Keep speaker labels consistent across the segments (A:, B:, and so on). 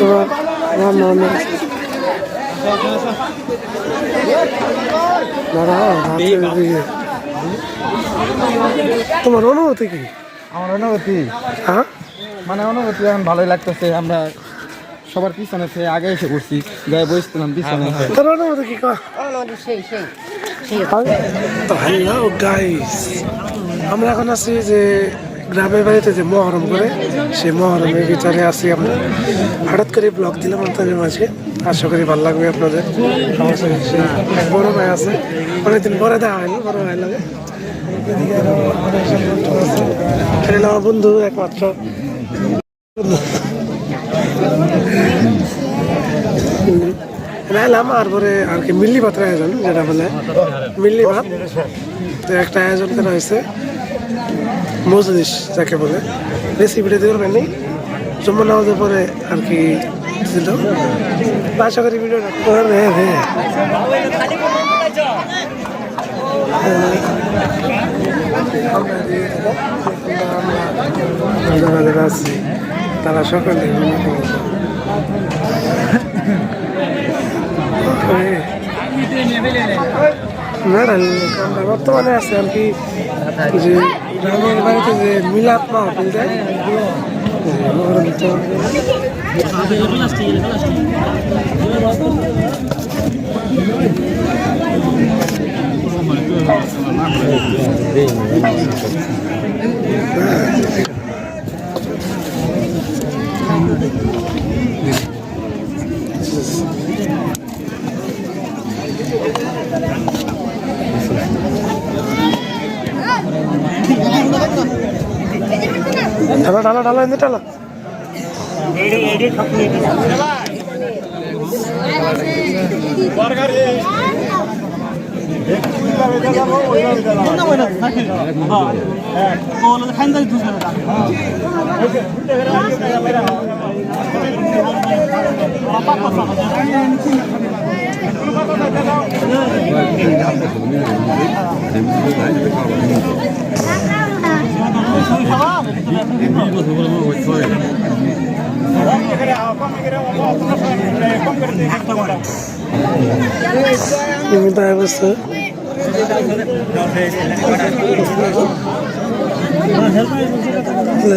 A: তোমার তোমার অনুভূতি কি?
B: আমার অনুভূতি
A: হ্যাঁ
B: মানে অনুভূতি এখন ভালোই লাগতেছে। আমরা সবার পিছনে থেকে আগে এসে পড়ছি, গায়ে বসছিলাম পিছনে।
A: তোর অনুভূতি কি? হ্যালো গাইস, আমরা এখন আছি যে গ্রামের বাড়িতে যে মহরম করে, সেই মহরমের ভিতরে আছি আমরা। হঠাৎ করে ব্লগ দিলাম আপনাদের মাঝে, আশা করি ভালো লাগবে আপনাদের। সমস্যা এক বড় ভাই আছে, অনেকদিন পরে দেখা হইলো, বড় ভাই লাগে। আমার বন্ধু একমাত্র এলাম। আর পরে আর কি মিল্লি ভাতের আয়োজন, যেটা বলে মিল্লি ভাত, তো একটা আয়োজন করা হয়েছে মজলিস যাকে বলে। রেসিপিটা দিয়ে নেই জম্মু নামাজের পরে আর কি ছিল। আশা করি ভিডিওটা যারা আছি তারা সকালে বর্তমানে আছে আর কি যে গ্রামের বাড়িতে যে মিলাদ মাহফিল দেয়, ঢালা ঢালা ঢালা এনে ঢালা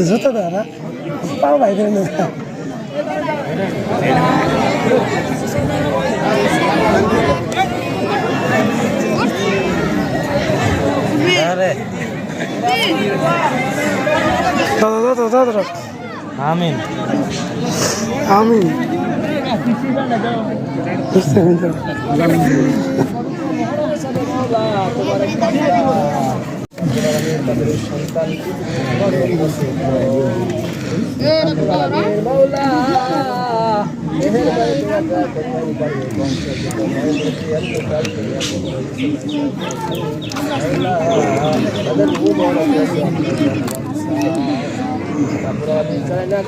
A: জুতো দেয় না পাও ভাই
B: আমিন
A: আমিন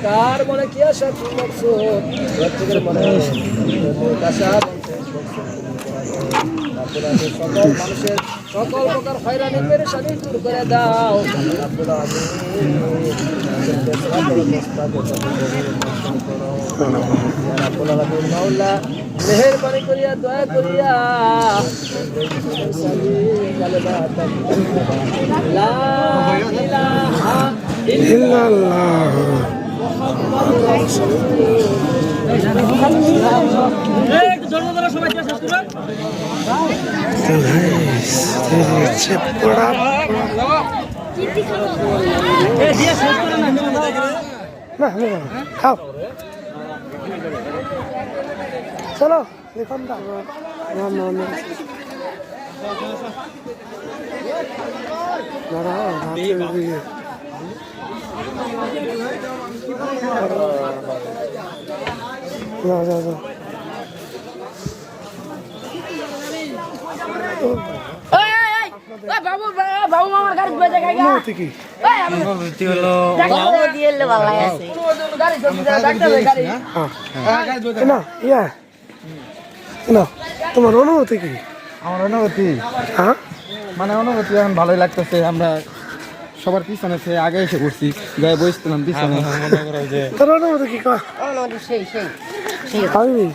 C: কার মনে কি আশা কি মকসুদ প্রত্যেকের মনে আশা সকল মানুষের সকল প্রকার হয়রানি পেরেশানি দূর করে দাও। মেহেরবানি করিয়া দয়া করিয়া লা ইলাহা
A: ইল্লাল্লাহ খাও চলো দেখুন
D: বাবু বাবু আমার গাড়ি বেজে গেল
A: কি
B: হলো
A: তোমার অনুভূতি কি?
B: আমার অনুভূতি
A: হ্যাঁ
B: মানে অনুভূতি এখন ভালোই লাগতেছে। আমরা সবার পিছনে থেকে আগে এসে করছি গায়ে বসছিলাম পিছনে
A: তোর অনুমতি কি কয়?
D: সেই
A: আমি